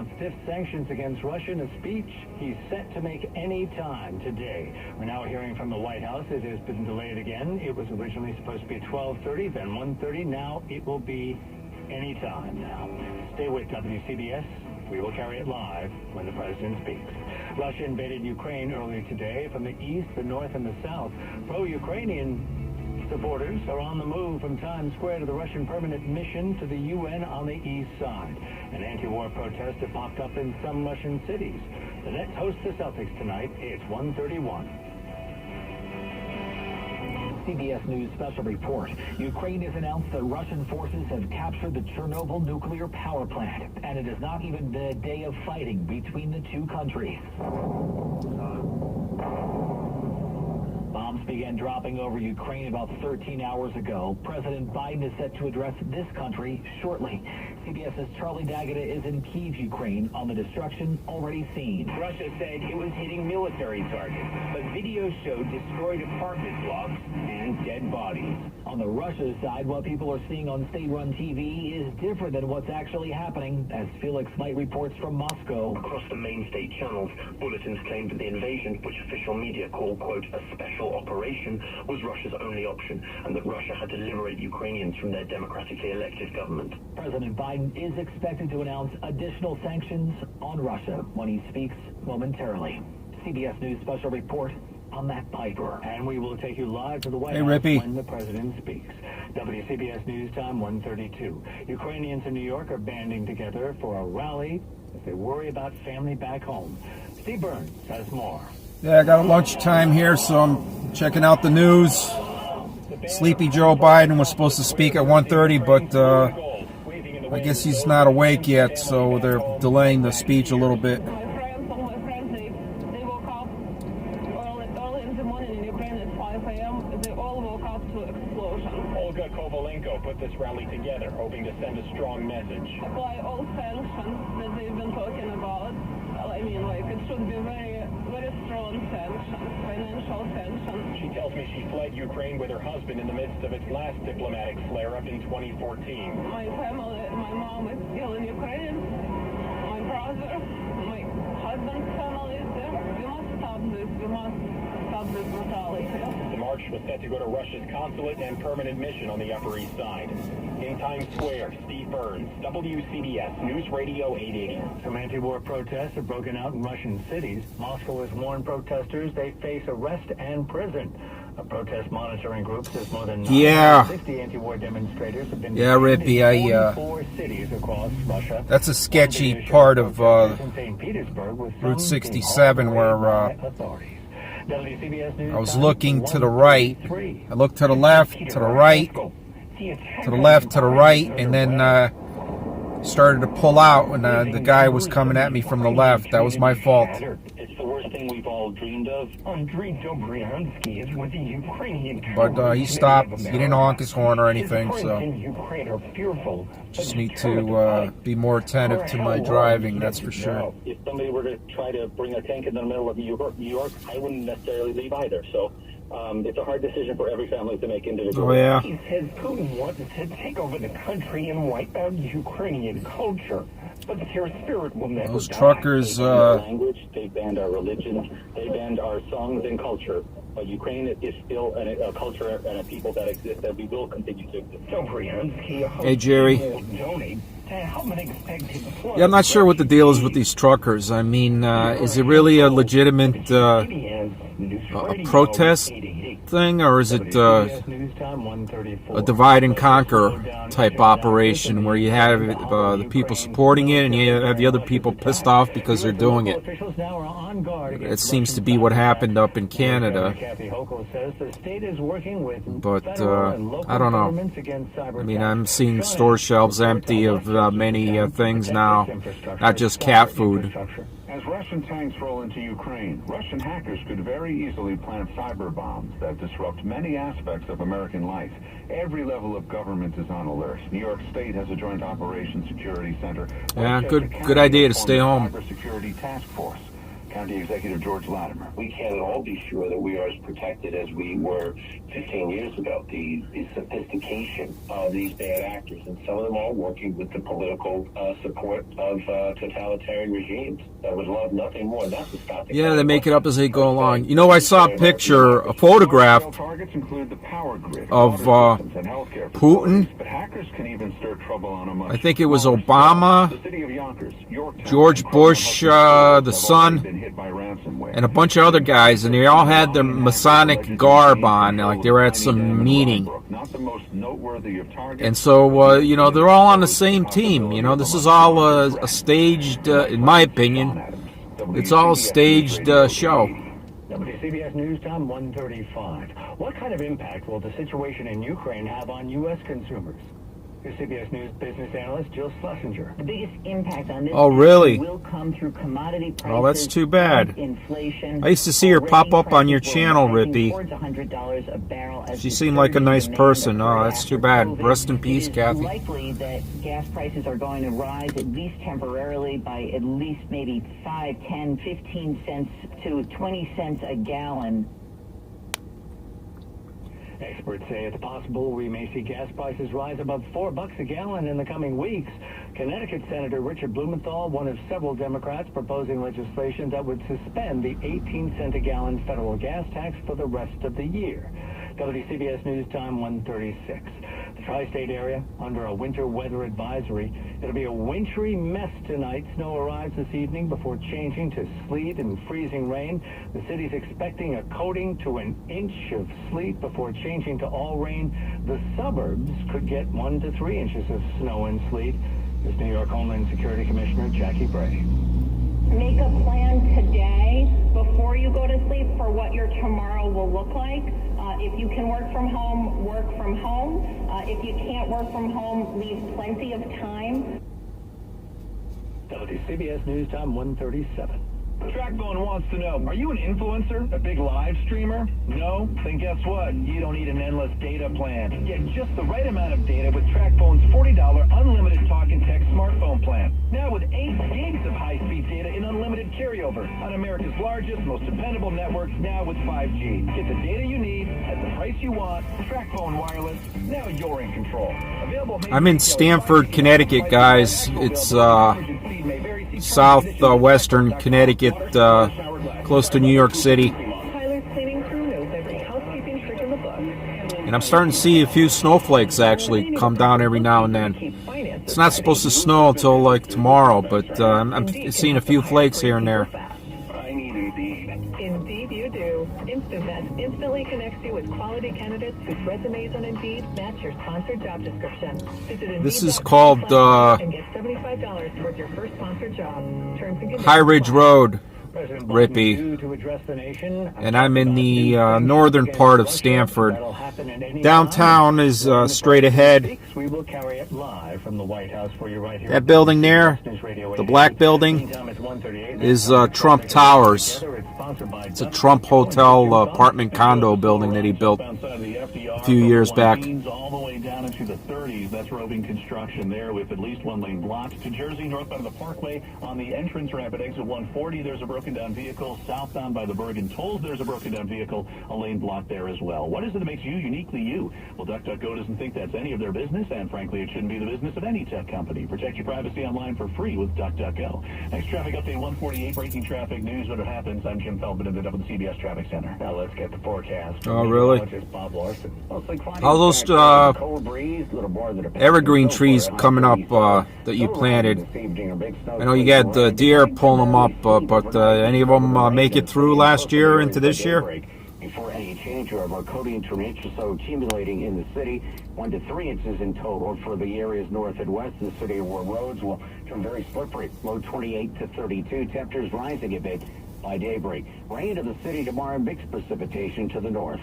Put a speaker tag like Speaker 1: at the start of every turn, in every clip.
Speaker 1: announced stiff sanctions against Russia in a speech he's set to make any time today. We're now hearing from the White House. It has been delayed again. It was originally supposed to be at 12:30, then 1:30. Now it will be any time now. Stay with WCBS. We will carry it live when the president speaks. Russia invaded Ukraine earlier today from the east, the north, and the south. Pro-Ukrainian supporters are on the move from Times Square to the Russian permanent mission to the UN on the east side. An anti-war protest have popped up in some Russian cities. The Nets host the Celtics tonight. It's 1:31.
Speaker 2: CBS News special report. Ukraine has announced that Russian forces have captured the Chernobyl nuclear power plant, and it has not even been a day of fighting between the two countries. Bombs began dropping over Ukraine about 13 hours ago. President Biden is set to address this country shortly. CBS's Charlie D'Agata is in Kyiv, Ukraine, on the destruction already seen.
Speaker 3: Russia said it was hitting military targets, but videos showed destroyed apartment blocks and dead bodies.
Speaker 2: On the Russia side, what people are seeing on state-run TV is different than what's actually happening, as Felix Light reports from Moscow.
Speaker 4: Across the main state channels, bulletins claimed that the invasion, which official media call, quote, a special operation, was Russia's only option, and that Russia had to liberate Ukrainians from their democratically elected government.
Speaker 2: President Biden is expected to announce additional sanctions on Russia when he speaks momentarily. CBS News special report on that Piper.
Speaker 1: And we will take you live to the White
Speaker 5: Hey,
Speaker 1: House
Speaker 5: Rippy.
Speaker 1: when the president speaks. WCBS News Time 1:32. Ukrainians in New York are banding together for a rally as they worry about family back home. Steve Burns has more.
Speaker 5: Yeah, I got a lunchtime here, so I'm checking out the news. Sleepy Joe Biden was supposed to speak at 1:30, but I guess he's not awake yet, so they're delaying the speech a little bit.
Speaker 6: My friends, they woke up early in the morning in Ukraine at 5 a.m. They all woke up to explosions.
Speaker 3: Olga Kovalenko put this rally together, hoping to send a strong message.
Speaker 6: Apply all sanctions that they've been talking about. I mean, like, it should be very, very strong sanctions, financial sanctions.
Speaker 3: She tells me she fled Ukraine with her husband in the midst of its last diplomatic flare-up in 2014.
Speaker 6: My family, my mom is still in Ukraine. My brother, my husband's family is there. We must stop this. We must stop this brutality.
Speaker 3: The march was set to go to Russia's consulate and permanent mission on the Upper East Side. In Times Square, Steve Burns, WCBS News Radio 880.
Speaker 1: Some anti-war protests have broken out in Russian cities. Moscow has warned protesters they face arrest and prison. A protest monitoring group says more than 60 anti-war demonstrators have been detained in 44 cities across Russia.
Speaker 5: That's a sketchy part of Route 67 where I was looking to the right. I looked to the left, to the right, to the left, to the right, and then started to pull out when the guy was coming at me from the left. That was my fault.
Speaker 4: It's the worst thing we've all dreamed of. Andrei Dobryansky is with the Ukrainian.
Speaker 5: But he stopped. He didn't honk his horn or anything, so just need to be more attentive to my driving, that's for sure.
Speaker 4: If somebody were to try to bring a tank in the middle of New York, I wouldn't necessarily leave either. So it's a hard decision for every family to make individually.
Speaker 5: Oh, yeah.
Speaker 4: He says Putin wanted to take over the country and wipe out Ukrainian culture. But their spirit will never
Speaker 5: Those
Speaker 4: die.
Speaker 5: truckers,
Speaker 4: They banned our language, they banned our religion, they banned our songs and culture. But Ukraine is still a culture and a people that exist that we will continue to exist.
Speaker 5: Hey, Jerry. Yeah, I'm not sure what the deal is with these truckers. I mean, is it really a legitimate a protest thing, or is it a divide and conquer type operation where you have the people supporting it and you have the other people pissed off because they're doing it? It seems to be what happened up in Canada. But I don't know. I mean, I'm seeing store shelves empty of many things now, not just cat food.
Speaker 7: As Russian tanks roll into Ukraine, Russian hackers could very easily plant cyber bombs that disrupt many aspects of American life. Every level of government is on alert. New York State has a joint operations security center.
Speaker 5: Yeah, good idea to stay home.
Speaker 7: Cybersecurity task force. County Executive George Latimer.
Speaker 4: We can't at all be sure that we are as protected as we were 15 years ago. The sophistication of these bad actors, and some of them are working with the political support of totalitarian regimes that would love nothing more than to stop the
Speaker 5: Yeah, they make it up as they go along. You know, I saw a picture, a photograph
Speaker 7: Targets include the power grid,
Speaker 5: of
Speaker 7: water systems, and healthcare
Speaker 5: Putin.
Speaker 7: facilities, but hackers can even stir trouble on a much
Speaker 5: I think it was
Speaker 7: smaller
Speaker 5: Obama,
Speaker 7: scale. The city of Yonkers, Yorktown,
Speaker 5: George
Speaker 7: and
Speaker 5: Bush,
Speaker 7: Crumlin
Speaker 5: the
Speaker 7: have
Speaker 5: son,
Speaker 7: already been hit by ransomware.
Speaker 5: and a bunch of other guys, and they all had their Masonic garb on, like they were at some meeting.
Speaker 7: Not the most noteworthy of targets.
Speaker 5: And so, you know, they're all on the same team. You know, this is all a staged, in my opinion, it's all a staged show.
Speaker 1: WCBS News Time 1:35. What kind of impact will the situation in Ukraine have on U.S. consumers? WCBS News business analyst Jill Schlesinger.
Speaker 8: The biggest impact on this
Speaker 5: really?
Speaker 8: will come through commodity prices.
Speaker 5: Oh, that's too bad.
Speaker 8: Inflation.
Speaker 5: I used to see her pop up on your channel, Rippy.
Speaker 8: $100 a barrel as
Speaker 5: She seemed like a nice person. Oh, that's too bad.
Speaker 8: COVID.
Speaker 5: Rest in peace,
Speaker 8: It is
Speaker 5: Kathy.
Speaker 8: likely that gas prices are going to rise at least temporarily by at least maybe 5, 10, 15 cents to 20 cents a gallon.
Speaker 1: Experts say it's possible we may see gas prices rise above $4 a gallon in the coming weeks. Connecticut Senator Richard Blumenthal, one of several Democrats proposing legislation that would suspend the 18-cent a gallon federal gas tax for the rest of the year. WCBS News Time 1:36. The tri-state area under a winter weather advisory. It'll be a wintry mess tonight. Snow arrives this evening before changing to sleet and freezing rain. The city's expecting a coating to an inch of sleet before changing to all rain. The suburbs could get 1 to 3 inches of snow and sleet. This New York Homeland Security Commissioner Jackie Bray.
Speaker 6: Make a plan today before you go to sleep for what your tomorrow will look like. If you can work from home, work from home. If you can't work from home, leave plenty of time.
Speaker 1: WCBS News Time 1:37.
Speaker 3: TrackBone wants to know, are you an influencer? A big live streamer? No? Then guess what? You don't need an endless data plan. Get just the right amount of data with TrackBone's $40 unlimited talk and text smartphone plan. Now with 8 gigs of high-speed data in unlimited carryover on America's largest, most dependable network, now with 5G. Get the data you need at the price you want. TrackBone Wireless. Now you're in control. Available.
Speaker 5: I'm in Stamford, Connecticut, guys. It's southwestern Connecticut, close to New York City. And I'm starting to see a few snowflakes actually come down every now and then. It's not supposed to snow until like tomorrow, but I'm seeing a few flakes here and there.
Speaker 3: I need Indeed.
Speaker 9: Indeed you do. InstantNet instantly connects you with quality candidates whose resumes on Indeed match your sponsored job description. Visit
Speaker 5: This is called
Speaker 9: and get $75 towards your first sponsored job. Terms and conditions
Speaker 5: High Ridge Road,
Speaker 1: President Biden
Speaker 5: Rippy,
Speaker 1: to address the nation.
Speaker 5: and I'm in the northern part of Stamford. Downtown is straight ahead.
Speaker 1: We will carry it live from the White House for you right here.
Speaker 5: That building there, the black building, is Trump Towers. It's a Trump hotel apartment condo building that he built a few years back.
Speaker 3: All the way down into the 30s. That's roving construction there with at least 1 lane blocked. To Jersey, northbound of the Parkway, on the entrance ramp at exit 140, there's a broken down vehicle. Southbound by the Bergen Tolls, there's a broken down vehicle, a lane blocked there as well. What is it that makes you uniquely you? Well, DuckDuckGo doesn't think that's any of their business, and frankly, it shouldn't be the business of any tech company. Protect your privacy online for free with DuckDuckGo. Next traffic update 148, breaking traffic news when it happens. I'm Jim Feldman in the WCBS Traffic Center.
Speaker 1: Now let's get the forecast.
Speaker 5: Oh, really?
Speaker 1: Bob Larson.
Speaker 5: All those evergreen trees coming up that you planted. I know you got deer pulling them up, but any of them make it through last year into this year?
Speaker 1: Before any change, of our coating to an inch or so accumulating in the city, 1 to 3 inches in total for the areas north and west of the city, where roads will turn very slippery. Low 28 to 32, temperatures rising a bit by daybreak. Rain to the city tomorrow, mixed precipitation to the north.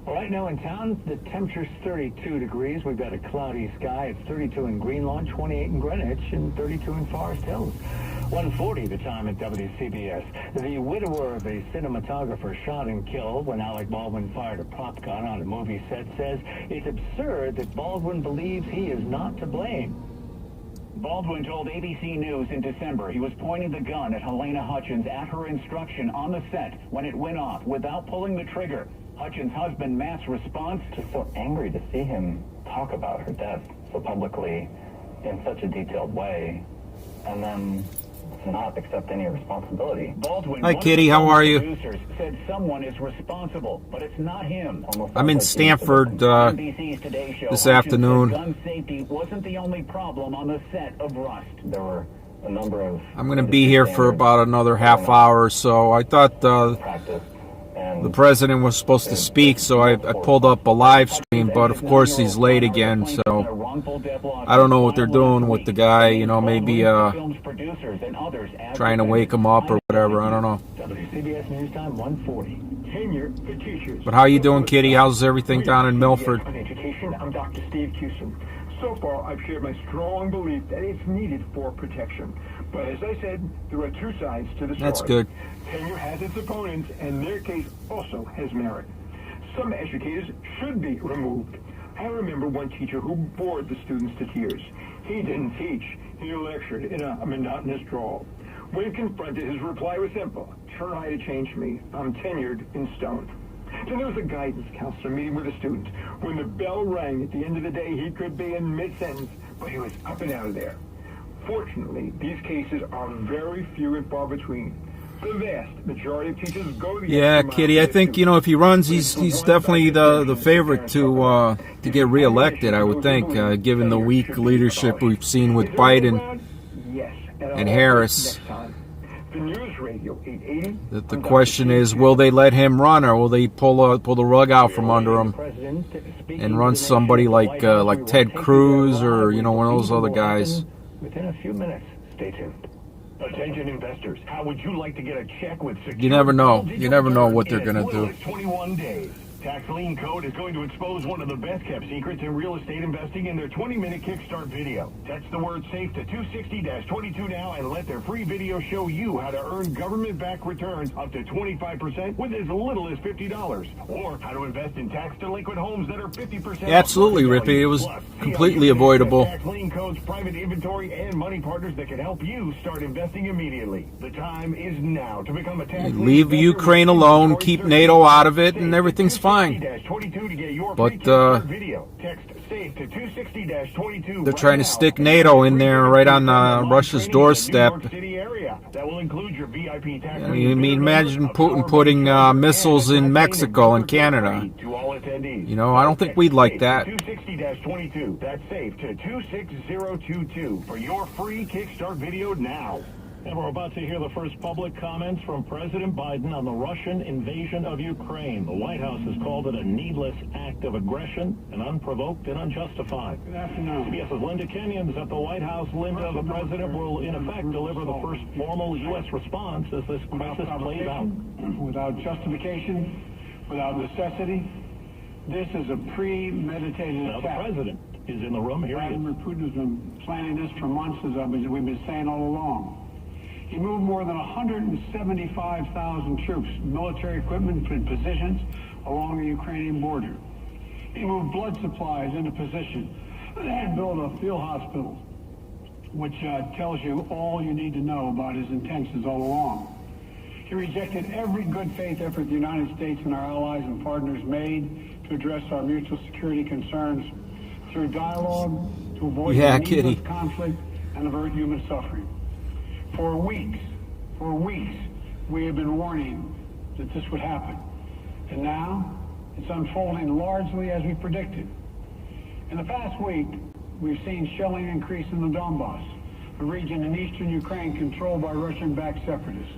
Speaker 1: Well, right now in town, the temperature's 32 degrees. We've got a cloudy sky. It's 32 in Greenlawn, 28 in Greenwich, and 32 in Forest Hills. 1:40 the time at WCBS. The widower of a cinematographer shot and killed when Alec Baldwin fired a prop gun on a movie set says it's absurd that Baldwin believes he is not to blame.
Speaker 2: Baldwin told ABC News in December he was pointing the gun at Helena Hutchins at her instruction on the set when it went off without pulling the trigger. Hutchins' husband Matt's response?
Speaker 4: Just so angry to see him talk about her death so publicly in such a detailed way, and then not accept any responsibility.
Speaker 2: Baldwin,
Speaker 5: hi, Kitty. How are you?
Speaker 2: Producers said someone is responsible, but it's not him.
Speaker 5: I'm in Stanford this afternoon.
Speaker 2: Gun safety wasn't the only problem on the set of Rust.
Speaker 4: There were a number of.
Speaker 5: I'm going to be here for about another half hour or so. I thought the president was supposed to speak, so I pulled up a live stream, but of course he's late again, so I don't know what they're doing with the guy, you know, maybe trying to wake him up or whatever, I don't know.
Speaker 1: WCBS News Time 140. Tenure for teachers.
Speaker 5: But how you doing, Kitty? How's everything down in Milford?
Speaker 10: Education, I'm Dr. Steve Cuson. So far, I've shared my strong belief that it's needed for protection. But as I said, there are two sides to the story.
Speaker 5: That's good.
Speaker 10: Tenure has its opponents, and their case also has merit. Some educators should be removed. I remember one teacher who bored the students to tears. He didn't teach. He lectured in a monotonous drawl. When confronted, his reply was simple. Try to change me. I'm tenured in stone. Then there was a guidance counselor meeting with a student. When the bell rang at the end of the day, he could be in mid-sentence, but he was up and out of there. Fortunately, these cases are very few and far between. The vast majority of teachers go the
Speaker 5: Yeah, Kitty, I think, you know, if he runs, he's definitely the favorite to get reelected, I would think, given the weak leadership we've seen with Biden and Harris. The question is, will they let him run, or will they pull the rug out from under him and run somebody like Ted Cruz or, you know, one of those other guys?
Speaker 1: Within a few minutes. Stay tuned. Attention investors, how would you like to get a check with secure?
Speaker 5: You never know. You never know what they're going to do.
Speaker 1: 21 days. Tax Lien Code is going to expose one of the best-kept secrets in real estate investing in their 20-minute Kickstart video. Text the word SAFE to 260-22 now and let their free video show you how to earn government-backed returns up to 25% with as little as $50. Or how to invest in tax-delinquent homes that are 50%.
Speaker 5: Absolutely, Rippy. It was completely avoidable.
Speaker 1: Tax Lien Code's private inventory and money partners that can help you start investing immediately. The time is now to become a tax lien
Speaker 5: Leave Ukraine alone, keep NATO out of it, and everything's fine. But they're trying to stick NATO in there right on Russia's doorstep. You mean, imagine Putin putting missiles in Mexico and Canada. You know, I don't think we'd like that.
Speaker 1: 260-22. That's SAFE to 26022 for your free Kickstart video now. And we're about to hear the first public comments from President Biden on the Russian invasion of Ukraine. The White House has called it a needless act of aggression and unprovoked and unjustified.
Speaker 10: Good afternoon.
Speaker 1: CBS's Linda Kenyon's at the White House. Linda, the president will in effect deliver the first formal U.S. response as this crisis plays out.
Speaker 10: Without justification, without necessity. This is a premeditated
Speaker 1: Now the
Speaker 10: attack.
Speaker 1: president is in the room. Here he is.
Speaker 10: Vladimir Putin has been planning this for months, as we've been saying all along. He moved more than 175,000 troops, military equipment and positions along the Ukrainian border. He moved blood supplies into position and built a field hospital, which tells you all you need to know about his intentions all along. He rejected every good faith effort the United States and our allies and partners made to address our mutual security concerns through dialogue to avoid needless conflict and avert human suffering. For weeks, we have been warning that this would happen. And now, it's unfolding largely as we predicted. In the past week, we've seen shelling increase in the Donbass, a region in eastern Ukraine controlled by Russian-backed separatists.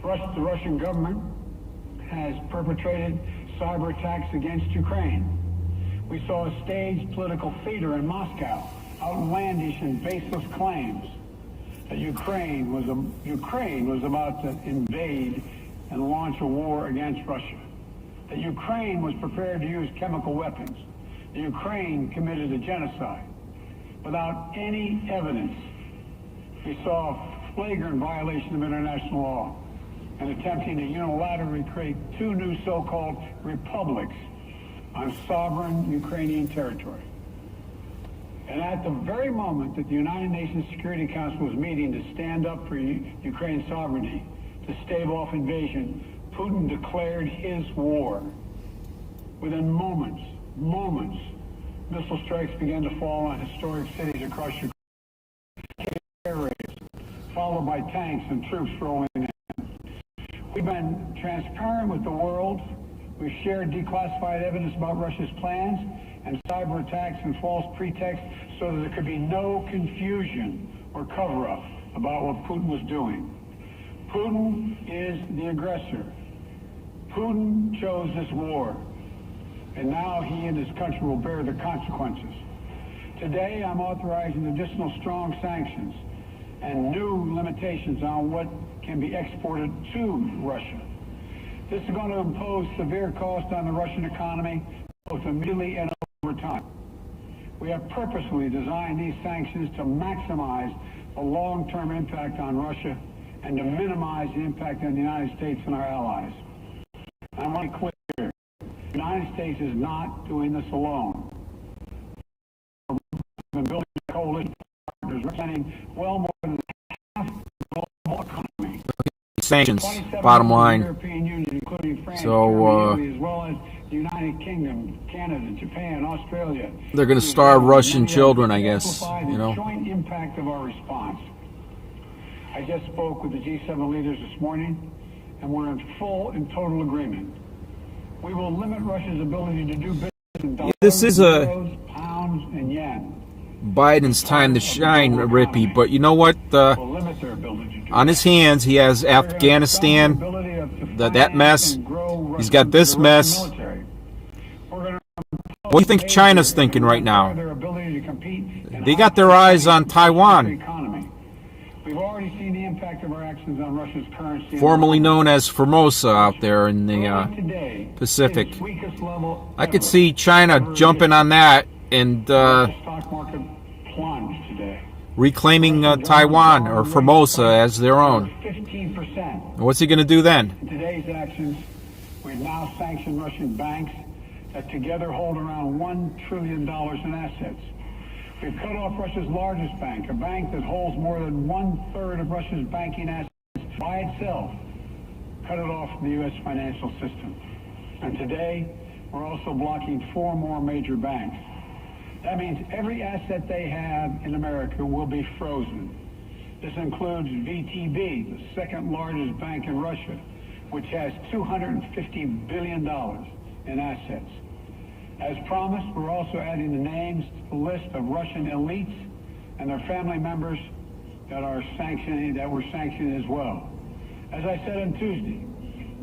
Speaker 10: The Russian government has perpetrated cyber attacks against Ukraine. We saw a staged political theater in Moscow, outlandish and baseless claims that Ukraine was about to invade and launch a war against Russia, that Ukraine was prepared to use chemical weapons, that Ukraine committed a genocide. Without any evidence, we saw a flagrant violation of international law and attempting to unilaterally create two new so-called republics on sovereign Ukrainian territory. And at the very moment that the United Nations Security Council was meeting to stand up for Ukraine's sovereignty, to stave off invasion, Putin declared his war. Within moments, missile strikes began to fall on historic cities across Ukraine, air raids, followed by tanks and troops rolling in. We've been transparent with the world. We've shared declassified evidence about Russia's plans and cyber attacks and false pretexts so that there could be no confusion or cover-up about what Putin was doing. Putin is the aggressor. Putin chose this war, and now he and his country will bear the consequences. Today, I'm authorizing additional strong sanctions and new limitations on what can be exported to Russia. This is going to impose severe cost on the Russian economy, both immediately and over time. We have purposely designed these sanctions to maximize the long-term impact on Russia and to minimize the impact on the United States and our allies. I want to be clear, the United States is not doing this alone. We've been building a coalition of partners representing well more than half the global economy.
Speaker 5: Sanctions, bottom line.
Speaker 10: European Union, including France,
Speaker 5: So,
Speaker 10: Germany, as well as the United Kingdom, Canada, Japan, Australia.
Speaker 5: They're going to starve Russian children, I guess. You know.
Speaker 10: The joint impact of our response. I just spoke with the G7 leaders this morning, and we're in full and total agreement. We will limit Russia's ability to do business in dollars,
Speaker 5: This is
Speaker 10: euros, pounds, and yen.
Speaker 5: Biden's time to shine, Rippy. But you know what?
Speaker 10: Will limit their ability to do
Speaker 5: On his hands, he has Afghanistan, that mess. He's got this mess. What do you think China's thinking right now? They got their eyes on Taiwan,
Speaker 10: We've already seen the impact of our actions on Russia's currency,
Speaker 5: formerly known as Formosa out there in the Pacific. I could see China jumping on that and
Speaker 10: stock market plunged today.
Speaker 5: reclaiming Taiwan or Formosa as their own.
Speaker 10: 15%.
Speaker 5: What's he going to do then?
Speaker 10: In today's actions, we've now sanctioned Russian banks that together hold around $1 trillion in assets. We've cut off Russia's largest bank, a bank that holds more than 1/3 of Russia's banking assets by itself, cut it off from the U.S. financial system. And today, we're also blocking 4 more major banks. That means every asset they have in America will be frozen. This includes VTB, the second largest bank in Russia, which has $250 billion in assets. As promised, we're also adding the names to the list of Russian elites and their family members that we're sanctioning as well. As I said on Tuesday,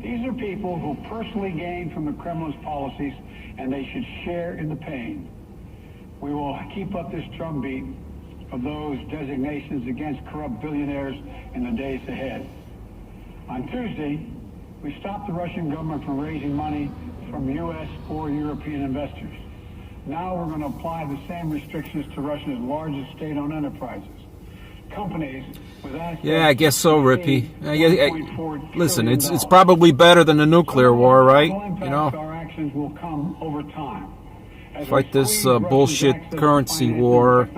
Speaker 10: these are people who personally gain from the Kremlin's policies, and they should share in the pain. We will keep up this drumbeat of those designations against corrupt billionaires in the days ahead. On Tuesday, we stopped the Russian government from raising money from U.S. or European investors. Now we're going to apply the same restrictions to Russia's largest state-owned enterprises. Companies with assets...
Speaker 5: Yeah, I guess so, Rippy. Listen, it's probably better than the nuclear war, right? You know,
Speaker 10: our actions will come over time.
Speaker 5: fight this bullshit currency war.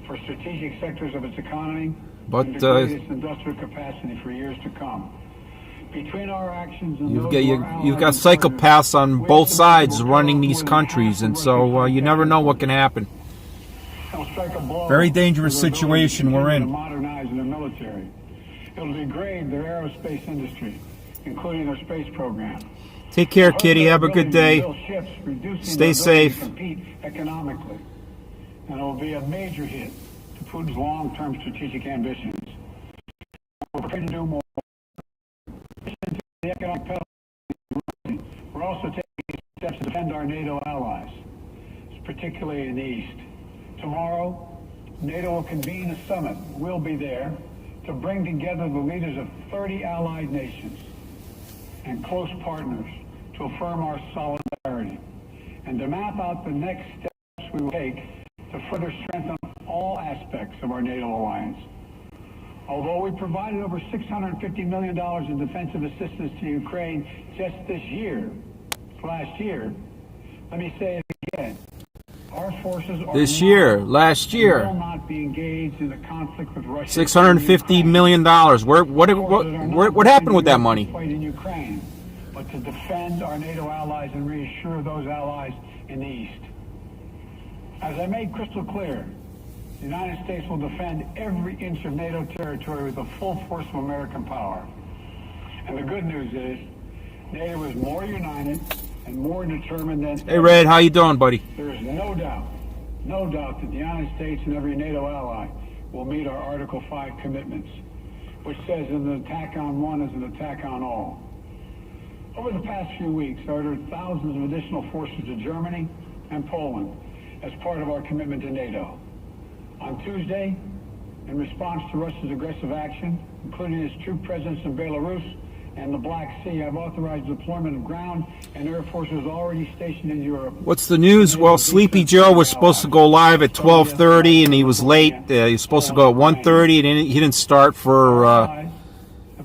Speaker 10: For strategic sectors of its economy,
Speaker 5: But
Speaker 10: and its industrial capacity for years to come. Between our actions and
Speaker 5: you've got psychopaths on both sides running these countries, and so you never know what can happen. Very dangerous situation we're in.
Speaker 10: Modernize their military. It'll degrade their aerospace industry, including their space program.
Speaker 5: Take care, Kitty. Have a good day. Stay safe.
Speaker 10: Compete economically, and it will be a major hit to Putin's long-term strategic ambitions. We're prepared to do more. The economic penalty. We're also taking steps to defend our NATO allies, particularly in the East. Tomorrow, NATO will convene a summit. We'll be there to bring together the leaders of 30 allied nations and close partners to affirm our solidarity and to map out the next steps we will take to further strengthen all aspects of our NATO alliance. Although we provided over $650 million in defensive assistance to Ukraine just last year, let me say it again. Our Our forces are
Speaker 5: this year, last year.
Speaker 10: will not be engaged in a conflict with Russia.
Speaker 5: $650 million. What happened with that money?
Speaker 10: Fight in Ukraine, but to defend our NATO allies and reassure those allies in the East. As I made crystal clear, the United States will defend every inch of NATO territory with the full force of American power. And the good news is, NATO is more united and more determined than
Speaker 5: Hey, Red, how you doing, buddy?
Speaker 10: There is no doubt that the United States and every NATO ally will meet our Article 5 commitments, which says an attack on one is an attack on all. Over the past few weeks, I ordered thousands of additional forces to Germany and Poland as part of our commitment to NATO. On Tuesday, in response to Russia's aggressive action, including its troop presence in Belarus and the Black Sea, I've authorized deployment of ground and air forces already stationed in Europe.
Speaker 5: What's the news? Well, Sleepy Joe was supposed to go live at 12:30, and he was late. He was supposed to go at 1:30, and he didn't start for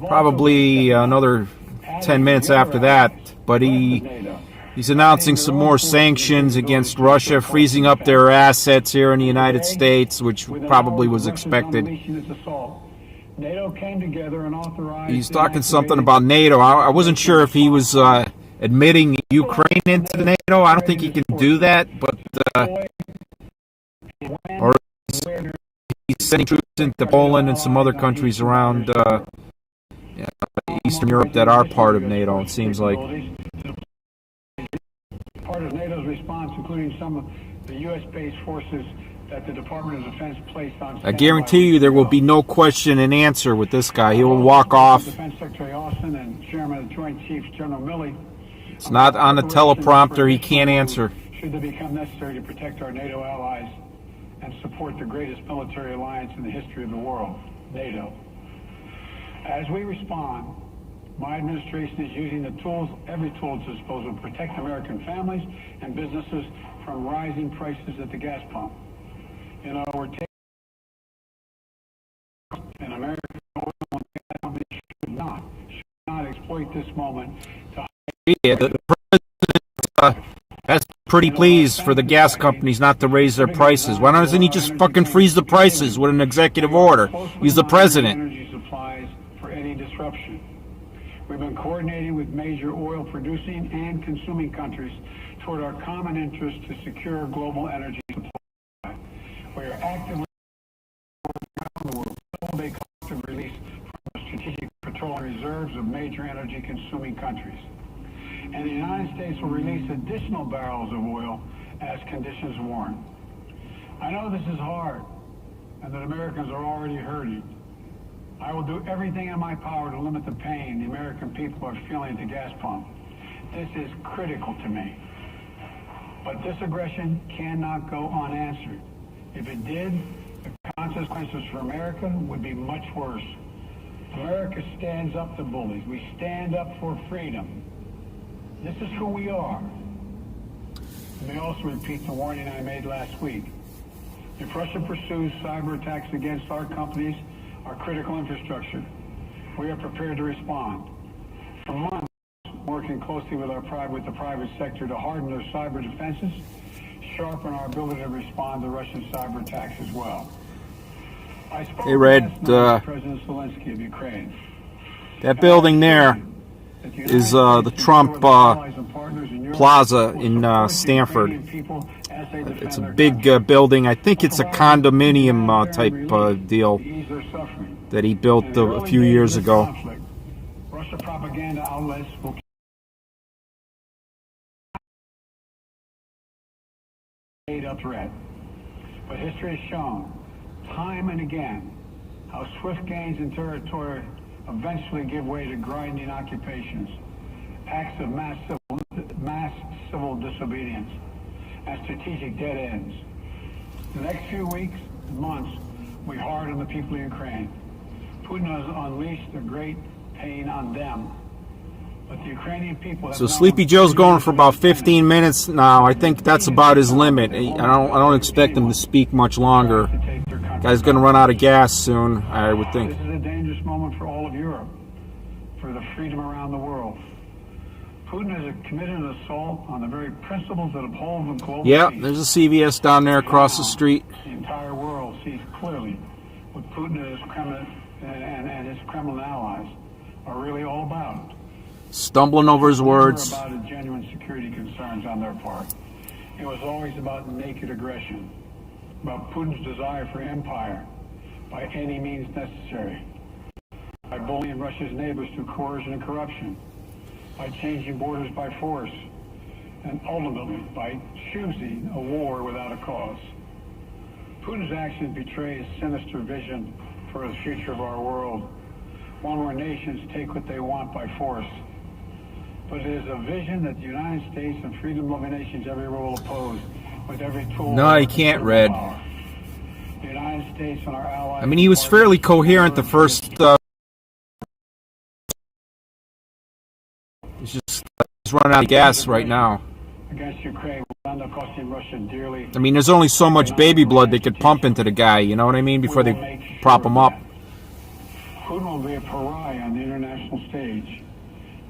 Speaker 5: probably another 10 minutes after that. But he's announcing some more sanctions against Russia, freezing up their assets here in the United States, which probably was expected.
Speaker 10: NATO came together and authorized.
Speaker 5: He's talking something about NATO. I wasn't sure if he was admitting Ukraine into NATO. I don't think he can do that, but or he's sending troops into Poland and some other countries around Eastern Europe that are part of NATO. It seems like.
Speaker 10: Part of NATO's response, including some of the U.S.-based forces that the Department of Defense placed on.
Speaker 5: I guarantee you there will be no question and answer with this guy. He will walk off.
Speaker 10: Defense Secretary Austin and Chairman of the Joint Chiefs General Milley.
Speaker 5: It's not on the teleprompter. He can't answer.
Speaker 10: Should they become necessary to protect our NATO allies and support the greatest military alliance in the history of the world, NATO. As we respond, my administration is using the tools, every tool at its disposal, to protect American families and businesses from rising prices at the gas pump. You know, we're taking an American oil and gas company should not exploit this moment to.
Speaker 5: Yeah, the president that's pretty pleased for the gas companies not to raise their prices. Why doesn't he just fucking freeze the prices with an executive order? He's the president.
Speaker 10: Energy supplies for any disruption. We've been coordinating with major oil-producing and consuming countries toward our common interest to secure global energy supply. We are actively around the world to a collective release from the strategic petroleum reserves of major energy-consuming countries. And the United States will release additional barrels of oil as conditions warrant. I know this is hard, and that Americans are already hurting. I will do everything in my power to limit the pain the American people are feeling at the gas pump. This is critical to me. But this aggression cannot go unanswered. If it did, the consequences for America would be much worse. America stands up to bullies. We stand up for freedom. This is who we are. Let me also repeat the warning I made last week. If Russia pursues cyber attacks against our companies, our critical infrastructure, we are prepared to respond. For months, working closely with the private sector to harden their cyber defenses, sharpen our ability to respond to Russian cyber attacks as well. I spoke
Speaker 5: Hey, Red,
Speaker 10: to President Zelensky of Ukraine.
Speaker 5: That building there is the Trump Plaza in Stanford. It's a big building. I think it's a condominium type deal that he built a few years ago.
Speaker 10: Russia propaganda outlets will a threat. But history has shown, time and again, how swift gains in territory eventually give way to grinding occupations, acts of mass civil disobedience, and strategic dead ends. The next few weeks and months will be hard on the people of Ukraine. Putin has unleashed a great pain on them. But the Ukrainian people have. So
Speaker 5: Sleepy Joe's going for about 15 minutes now. I think that's about his limit. I don't expect him to speak much longer. Guy's going to run out of gas soon, I would think.
Speaker 10: This is a dangerous moment for all of Europe, for the freedom around the world. Putin has committed an assault on the very principles that uphold the global
Speaker 5: Yeah,
Speaker 10: peace.
Speaker 5: there's a CVS down there across the street.
Speaker 10: The entire world sees clearly what Putin and his Kremlin and his Kremlin allies are really all about.
Speaker 5: Stumbling over his words.
Speaker 10: Never about genuine security concerns on their part. It was always about naked aggression, about Putin's desire for empire by any means necessary, by bullying Russia's neighbors through coercion and corruption, by changing borders by force, and ultimately by choosing a war without a cause. Putin's actions betray a sinister vision for the future of our world, one where nations take what they want by force. But it is a vision that the United States and freedom-loving nations everywhere will oppose with every tool.
Speaker 5: No, he can't read.
Speaker 10: The United States and our allies.
Speaker 5: I mean, he was fairly coherent the first. He's running out of gas right now.
Speaker 10: Against Ukraine will end up costing Russia dearly.
Speaker 5: I mean, there's only so much baby blood they could pump into the guy, you know what I mean, before they prop him up.
Speaker 10: Putin will be a pariah on the international stage.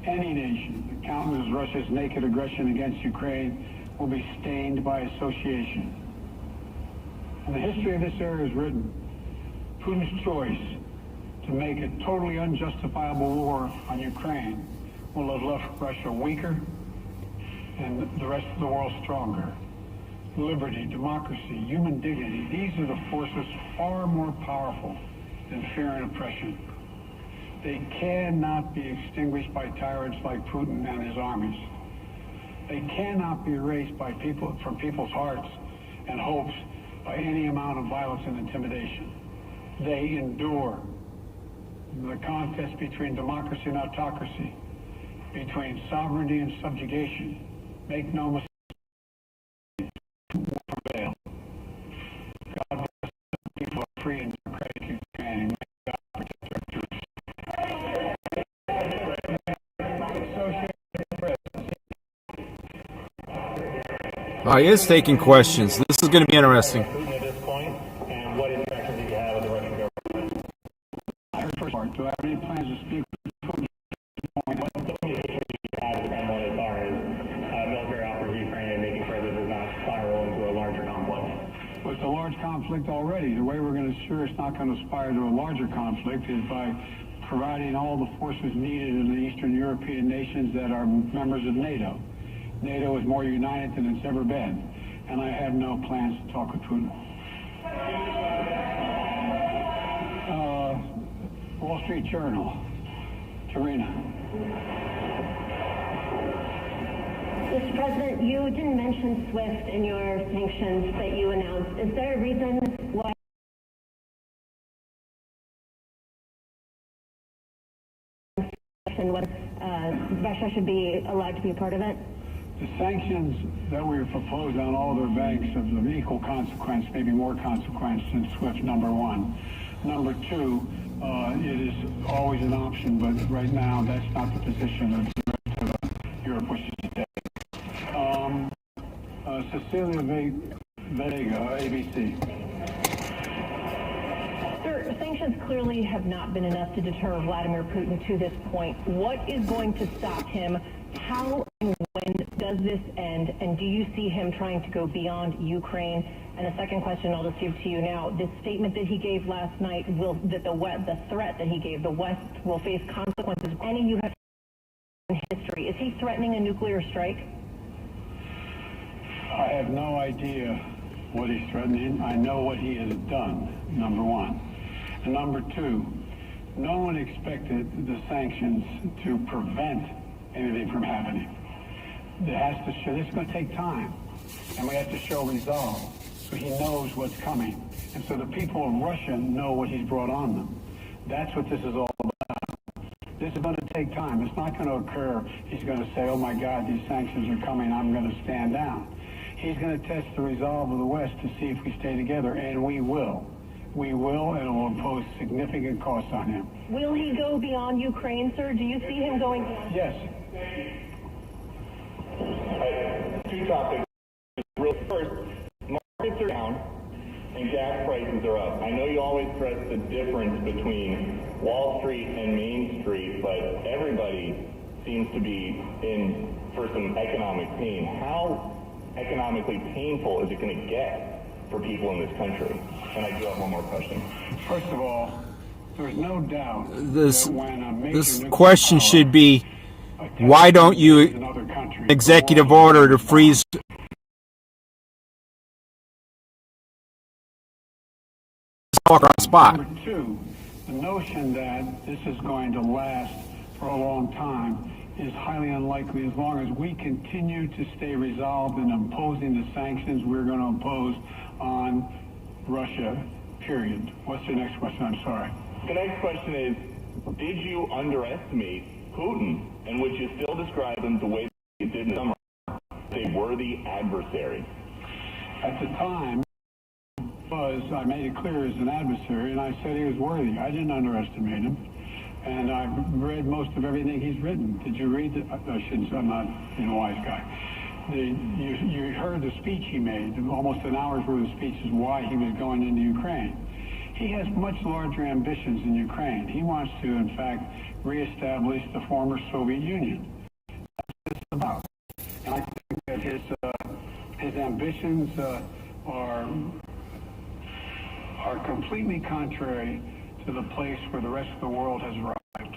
Speaker 10: Any nation that counters Russia's naked aggression against Ukraine will be stained by association. And the history of this era is written. Putin's choice to make a totally unjustifiable war on Ukraine will have left Russia weaker and the rest of the world stronger. Liberty, democracy, human dignity, these are the forces far more powerful than fear and oppression. They cannot be extinguished by tyrants like Putin and his armies. They cannot be erased by from people's hearts and hopes by any amount of violence and intimidation. They endure. The contest between democracy and autocracy, between sovereignty and subjugation, make no mistake, will prevail. God bless the people of free and democratic Ukraine, and may God protect our troops.
Speaker 5: He is taking questions. This is going to be interesting.
Speaker 1: Putin at this point, and what interactions do you have with the Russian government?
Speaker 10: First part, do I have any plans to speak with Putin?
Speaker 1: What communications do you have with him as far as military offers to Ukraine and making sure that it does not spiral into a larger conflict?
Speaker 10: Well, it's a large conflict already. The way we're going to ensure it's not going to aspire to a larger conflict is by providing all the forces needed in the Eastern European nations that are members of NATO. NATO is more united than it's ever been, and I have no plans to talk with Putin. Wall Street Journal, Tarina.
Speaker 6: Mr. President, you didn't mention SWIFT in your sanctions that you announced. Is there a reason why Russia should be allowed to be a part of it?
Speaker 10: The sanctions that we propose on all their banks are of equal consequence, maybe more consequence than SWIFT, number one. Number two, it is always an option, but right now that's not the position that the rest of Europe wishes to take. Cecilia Vega, ABC.
Speaker 9: Sir, sanctions clearly have not been enough to deter Vladimir Putin to this point. What is going to stop him? How and when does this end? And do you see him trying to go beyond Ukraine? And a second question I'll just give to you now. This statement that he gave last night, the threat that he gave, the West will face consequences. Any you have in history. Is he threatening a nuclear strike?
Speaker 10: I have no idea what he's threatening. I know what he has done, number one. And number two, no one expected the sanctions to prevent anything from happening. It has to show, this is going to take time, and we have to show resolve, so he knows what's coming. And so the people of Russia know what he's brought on them. That's what this is all about. This is going to take time. It's not going to occur. He's going to say, oh my God, these sanctions are coming, I'm going to stand down. He's going to test the resolve of the West to see if we stay together, and we will. We will, and it will impose significant costs on him.
Speaker 9: Will he go beyond Ukraine, sir? Do you see him going beyond?
Speaker 10: Yes.
Speaker 3: Two topics. First, markets are down and gas prices are up. I know you always stress the difference between Wall Street and Main Street, but everybody seems to be for some economic pain. How economically painful is it going to get for people in this country? And I do have one more question.
Speaker 10: First of all, there's no doubt
Speaker 5: This
Speaker 10: that when a major
Speaker 5: this
Speaker 10: nuclear
Speaker 5: question
Speaker 10: power
Speaker 5: should be,
Speaker 10: attacks
Speaker 5: why don't you
Speaker 10: another country,
Speaker 5: executive order to freeze on the spot?
Speaker 10: Number two, the notion that this is going to last for a long time is highly unlikely as long as we continue to stay resolved in imposing the sanctions we're going to impose on Russia, period. What's your next question? I'm sorry.
Speaker 3: The next question is, did you underestimate Putin, and would you still describe him the way you did in the summer, a worthy adversary?
Speaker 10: At the time, I made it clear as an adversary, and I said he was worthy. I didn't underestimate him. And I've read most of everything he's written. Did you read it? I shouldn't say I'm not a wise guy. You heard the speech he made, almost an hour's worth of speeches, why he was going into Ukraine. He has much larger ambitions in Ukraine. He wants to, in fact, reestablish the former Soviet Union. That's what it's about. And I think that his ambitions are completely contrary to the place where the rest of the world has arrived.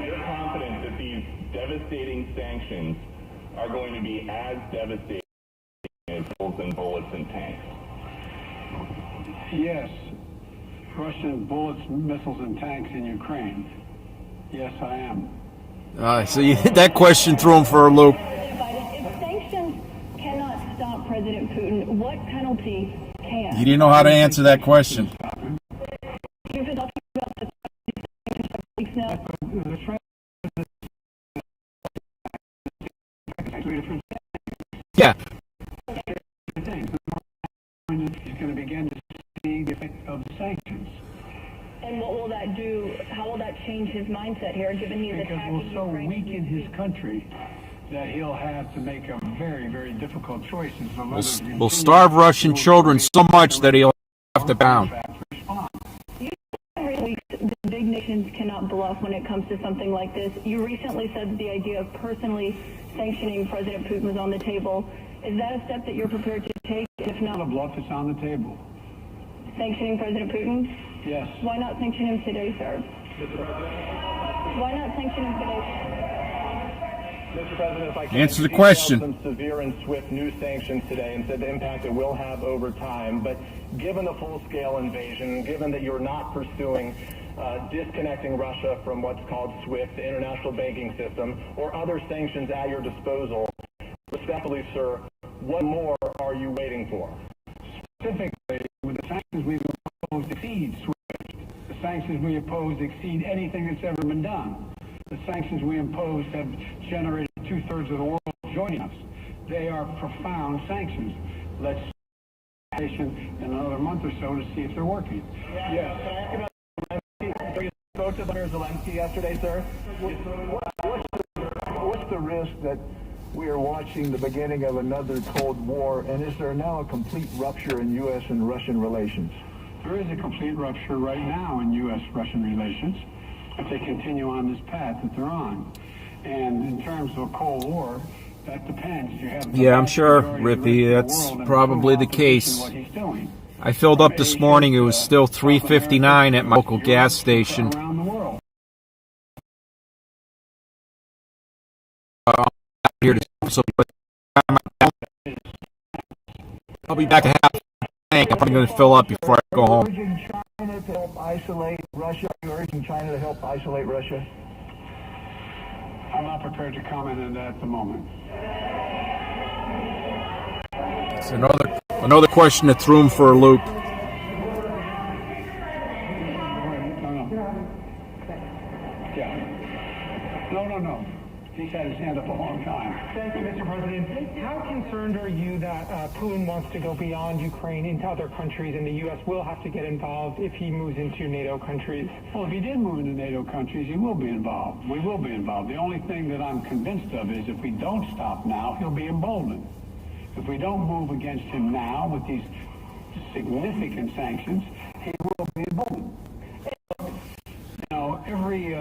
Speaker 3: You're confident that these devastating sanctions are going to be as devastating as missiles and bullets and tanks?
Speaker 10: Yes. Russian bullets, missiles, and tanks in Ukraine. Yes, I am.
Speaker 5: So that question threw him for a loop.
Speaker 9: If sanctions cannot stop President Putin, what penalty can?
Speaker 5: You didn't know how to answer that question.
Speaker 9: You've been talking about the sanctions for weeks now.
Speaker 5: Yeah.
Speaker 10: He's going to begin to see the effect of the sanctions.
Speaker 9: And what will that do? How will that change his mindset here, given he's
Speaker 10: Because
Speaker 9: attacking
Speaker 10: we'll so
Speaker 9: Ukraine?
Speaker 10: weaken his country that he'll have to make a very, very difficult choice.
Speaker 5: We'll starve Russian children so much that he'll have to bound.
Speaker 9: The big nations cannot bluff when it comes to something like this. You recently said that the idea of personally sanctioning President Putin was on the table. Is that a step that you're prepared to take? If
Speaker 10: Not a
Speaker 9: not,
Speaker 10: bluff, it's on the table.
Speaker 9: sanctioning President Putin?
Speaker 10: Yes.
Speaker 9: Why not sanction him today, sir? Why not sanction him today?
Speaker 1: Mr. President, if I can
Speaker 5: Answer the
Speaker 1: detail
Speaker 5: question.
Speaker 1: some severe and swift new sanctions today and said the impact it will have over time. But given the full-scale invasion, given that you're not pursuing disconnecting Russia from what's called SWIFT, the international banking system, or other sanctions at your disposal, respectfully, sir, what more are you waiting for?
Speaker 10: Specifically, with the sanctions we've imposed exceed SWIFT. The sanctions we impose exceed anything that's ever been done. The sanctions we imposed have generated 2/3 of the world joining us. They are profound sanctions. Let's be patient in another month or so to see if they're working.
Speaker 1: Yes. Can I ask about Zelensky? You spoke to Senator Zelensky yesterday, sir.
Speaker 11: What's the risk that we are watching the beginning of another Cold War, and is there now a complete rupture in U.S. and Russian relations?
Speaker 10: There is a complete rupture right now in U.S.-Russian relations if they continue on this path that they're on. And in terms of a Cold War, that depends. You have
Speaker 5: Yeah, I'm sure, Rippy, that's probably the case. I filled up this morning. It was still $3.59 at my local gas station.
Speaker 10: Around the world.
Speaker 5: Here to, so I'll be back at half tank. I'm probably going to fill up before I go home.
Speaker 11: Urging China to help isolate Russia? Are you urging China to help isolate Russia?
Speaker 10: I'm not prepared to comment on that at the moment.
Speaker 5: It's another question that threw him for a loop.
Speaker 10: No. He's had his hand up a long time.
Speaker 12: Thank you, Mr. President. How concerned are you that Putin wants to go beyond Ukraine into other countries, and the U.S. will have to get involved if he moves into NATO countries?
Speaker 10: Well, if he did move into NATO countries, he will be involved. We will be involved. The only thing that I'm convinced of is if we don't stop now, he'll be emboldened. If we don't move against him now with these significant sanctions, he will be emboldened. You know, every